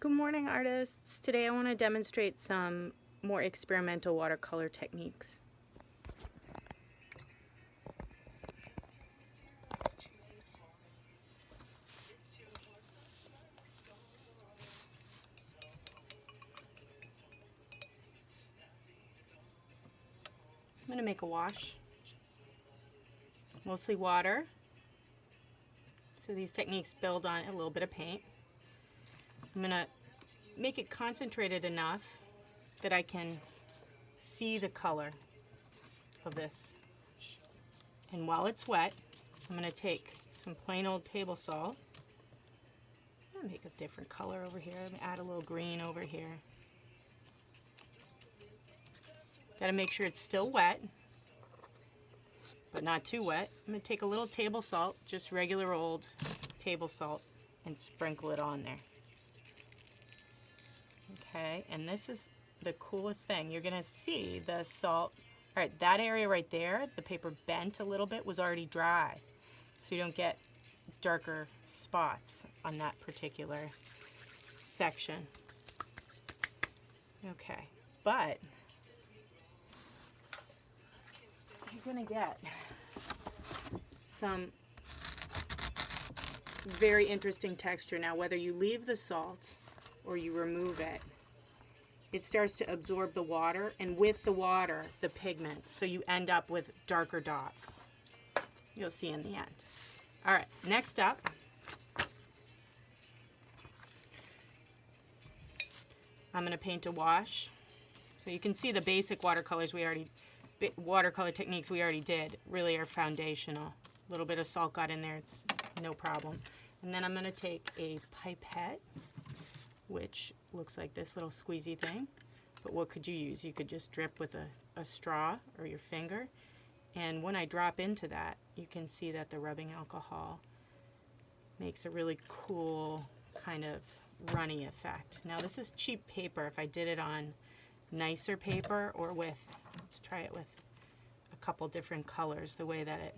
Good morning, artists. Today I want to demonstrate some more experimental watercolor techniques. I'm going to make a wash, mostly water. So these techniques build on a little bit of paint. I'm going to make it concentrated enough that I can see the color of this. And while it's wet, I'm going to take some plain old table salt. I'm going to make a different color over here. I'm going to add a little green over here. Got to make sure it's still wet, but not too wet. I'm going to take a little table salt, just regular old table salt, and sprinkle it on there. Okay, and this is the coolest thing. You're going to see the salt. All right, that area right there, the paper bent a little bit, was already dry. So you don't get darker spots on that particular section. Okay, but you're going to get some very interesting texture. Now, whether you leave the salt or you remove it, it starts to absorb the water, and with the water, the pigment. So you end up with darker dots. You'll see in the end. All right, next up, I'm going to paint a wash. So you can see the basic watercolor techniques we already did really are foundational. A little bit of salt got in there, it's no problem. And then I'm going to take a pipette, which looks like this little squeezy thing. But what could you use? You could just drip with a straw or your finger. And when I drop into that, you can see that the rubbing alcohol makes a really cool kind of runny effect. Now this is cheap paper. If I did it on nicer paper or with, let's try it with a couple different colors, the way that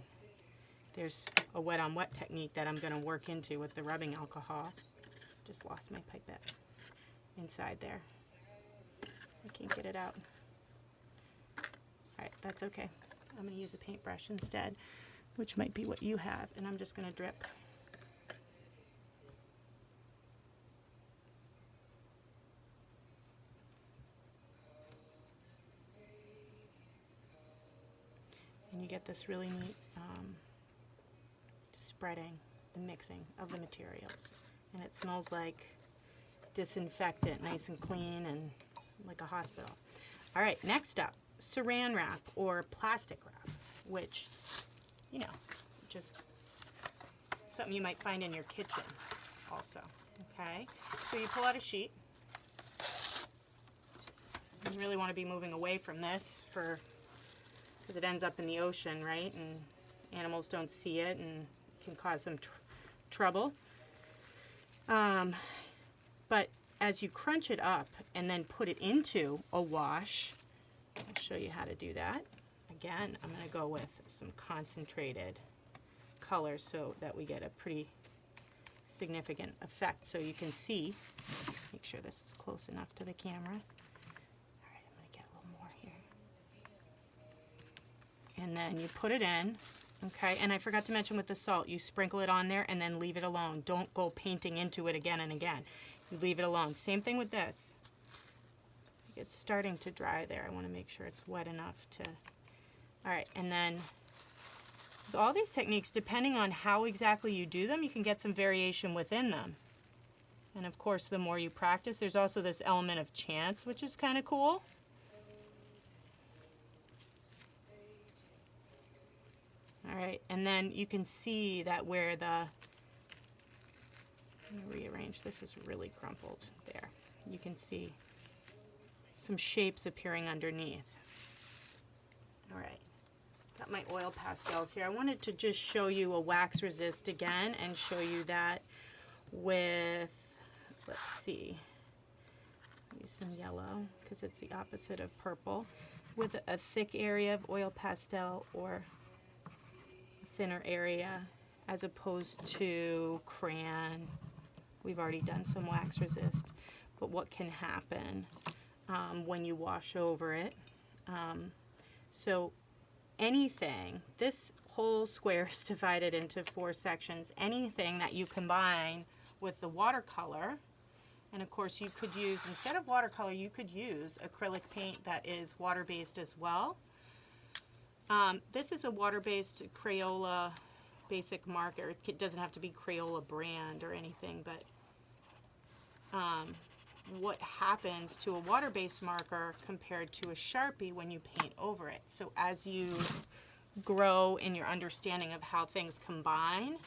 there's a wet on wet technique that I'm going to work into with the rubbing alcohol. Just lost my pipette inside there. I can't get it out. Alright, that's okay. I'm going to use a paintbrush instead, which might be what you have, and I'm just going to drip. And you get this really neat spreading and mixing of the materials. And it smells like disinfectant, nice and clean and like a hospital. All right, next up, saran wrap or plastic wrap, which, you know, just something you might find in your kitchen also, okay? So you pull out a sheet. You really want to be moving away from this because it ends up in the ocean, right? And animals don't see it and can cause them trouble. But as you crunch it up and then put it into a wash, I'll show you how to do that. Again, I'm going to go with some concentrated color so that we get a pretty significant effect. So you can see, make sure this is close enough to the camera. All right, I'm going to get a little more here. And then you put it in, okay? And I forgot to mention with the salt, you sprinkle it on there and then leave it alone. Don't go painting into it again and again. You leave it alone. Same thing with this. It's starting to dry there. I want to make sure it's wet enough to... All right, and then with all these techniques, depending on how exactly you do them, you can get some variation within them. And of course, the more you practice, there's also this element of chance, which is kind of cool. All right, and then you can see that where the... I'm going to rearrange. This is really crumpled there. You can see some shapes appearing underneath. All right, got my oil pastels here. I wanted to just show you a wax resist again and show you that with, let's see, use some yellow because it's the opposite of purple, with a thick area of oil pastel or a thinner area as opposed to crayon We've already done some wax resist. But what can happen when you wash over it? So anything, this whole square is divided into 4 sections. Anything that you combine with the watercolor, and of course you could use, instead of watercolor, you could use acrylic paint that is water-based as well. This is a water-based Crayola basic marker. It doesn't have to be Crayola brand or anything, but what happens to a water-based marker compared to a Sharpie when you paint over it. So as you grow in your understanding of how things combine,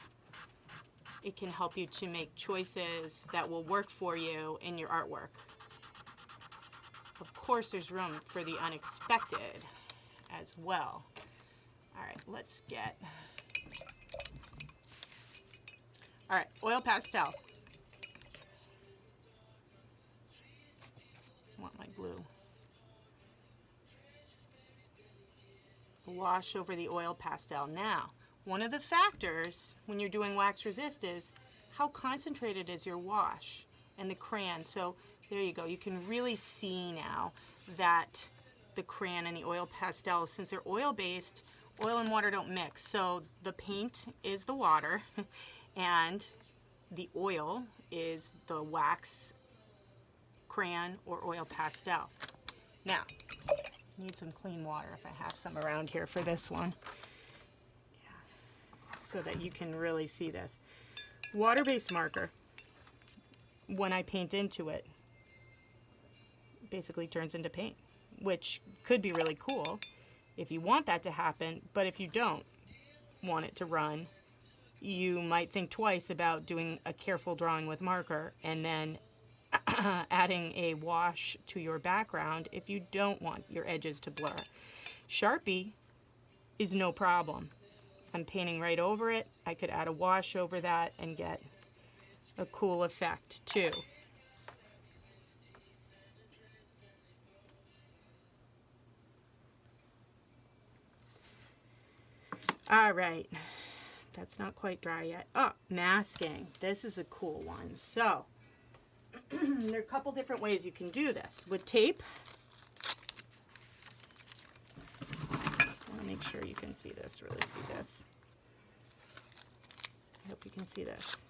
it can help you to make choices that will work for you in your artwork. Of course, there's room for the unexpected as well. All right, let's get, all right, oil pastel. I want my blue. Wash over the oil pastel. Now, one of the factors when you're doing wax resist is how concentrated is your wash and the crayon. So there you go. You can really see now that the crayon and the oil pastel, since they're oil-based, oil and water don't mix. So the paint is the water and the oil is the wax crayon or oil pastel. Now, I need some clean water if I have some around here for this one. Yeah. So that you can really see this. Water-based marker, when I paint into it, basically turns into paint, which could be really cool if you want that to happen, but if you don't want it to run, you might think twice about doing a careful drawing with marker and then adding a wash to your background if you don't want your edges to blur. Sharpie is no problem. I'm painting right over it. I could add a wash over that and get a cool effect too. All right, that's not quite dry yet. Oh, masking. This is a cool one. So there are a couple different ways you can do this. With tape, just want to make sure you can see this, really see this. I hope you can see this.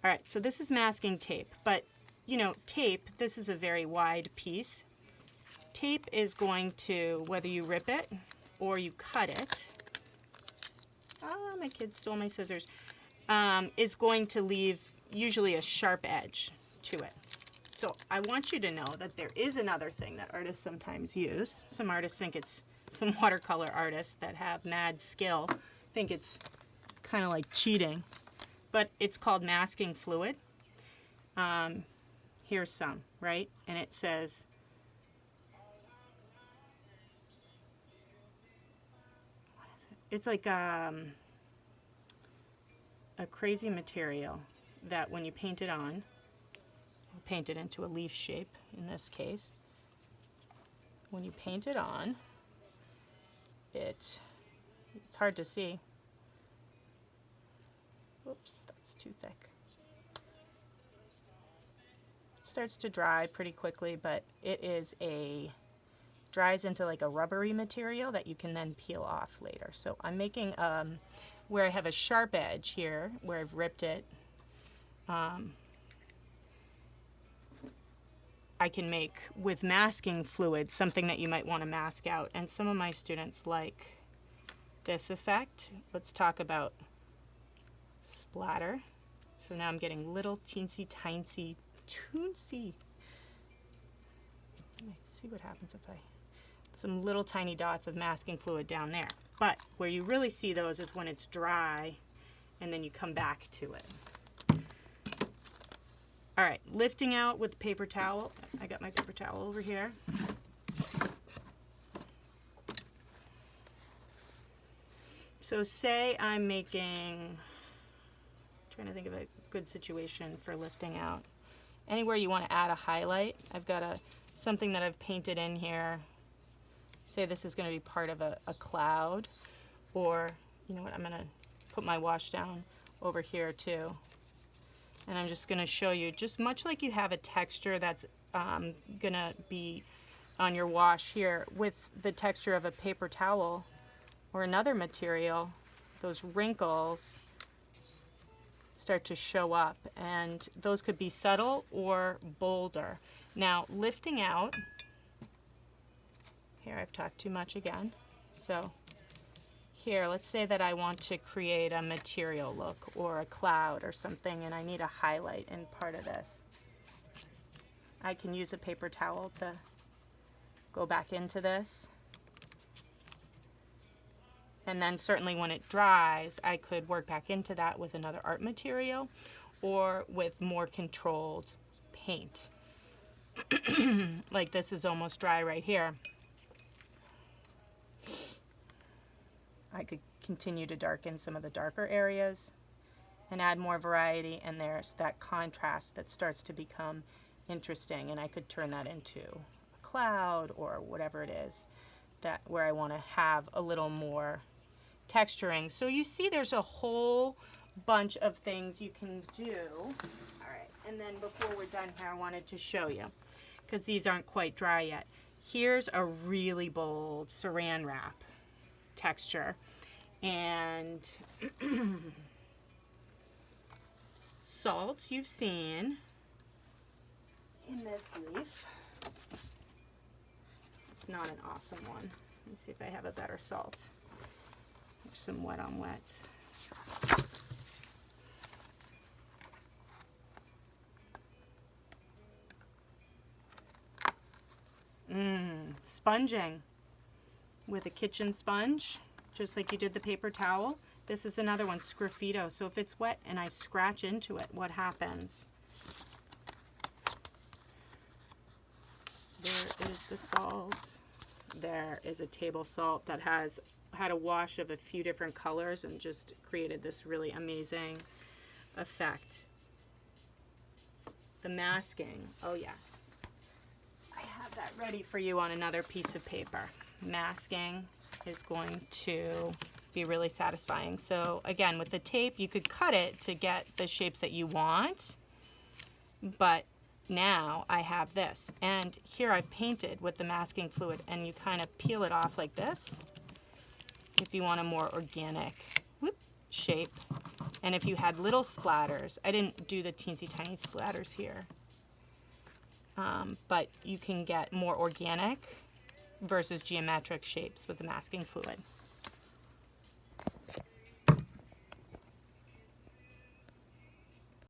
All right, so this is masking tape, but you know, tape, this is a very wide piece. Tape is going to, whether you rip it or you cut it, my kid stole my scissors, is going to leave usually a sharp edge to it. So I want you to know that there is another thing that artists sometimes use. Some artists think it's, some watercolor artists that have mad skill think it's kind of like cheating, but it's called masking fluid. Here's some, right? And it says, what is it? It's like a crazy material that when you paint it on, I'll paint it into a leaf shape in this case. When you paint it on, it's hard to see. Whoops, that's too thick. Starts to dry pretty quickly, but it is dries into like a rubbery material that you can then peel off later. So I'm making where I have a sharp edge here where I've ripped it, I can make with masking fluid something that you might want to mask out, and some of my students like this effect. Let's talk about splatter. So now I'm getting little teensy tiny toonsy. See what happens if I, some little tiny dots of masking fluid down there. But where you really see those is when it's dry and then you come back to it. All right, lifting out with the paper towel. I got my paper towel over here. So say I'm making, trying to think of a good situation for lifting out. Anywhere you want to add a highlight, I've got something that I've painted in here. Say this is going to be part of a cloud, Or, you know what, I'm gonna put my wash down over here too. And I'm just gonna show you, just much like you have a texture that's gonna be on your wash here, with the texture of a paper towel or another material, those wrinkles start to show up, and those could be subtle or bolder. Now, lifting out, here I've talked too much again, so here, let's say that I want to create a material look or a cloud or something, and I need a highlight in part of this. I can use a paper towel to go back into this. And then certainly when it dries, I could work back into that with another art material or with more controlled paint. Like this is almost dry right here. I could continue to darken some of the darker areas and add more variety, and there's that contrast that starts to become interesting, and I could turn that into a cloud or whatever it is that where I want to have a little more texturing. So you see there's a whole bunch of things you can do. All right, and then before we're done here, I wanted to show you, because these aren't quite dry yet. Here's a really bold saran wrap texture, and salt you've seen in this leaf. It's not an awesome one. Let me see if I have a better salt. There's some wet on wets. Sponging with a kitchen sponge, just like you did the paper towel. This is another one, Sgraffito. So if it's wet and I scratch into it, what happens? There is the salt. There is a table salt that has had a wash of a few different colors and just created this really amazing effect. The masking, oh yeah. I have that ready for you on another piece of paper. Masking is going to be really satisfying. So again, with the tape, you could cut it to get the shapes that you want, but now I have this. And here I've painted with the masking fluid, and you kind of peel it off like this if you want a more organic shape. And if you had little splatters, I didn't do the teensy tiny splatters here, but you can get more organic versus geometric shapes with the masking fluid.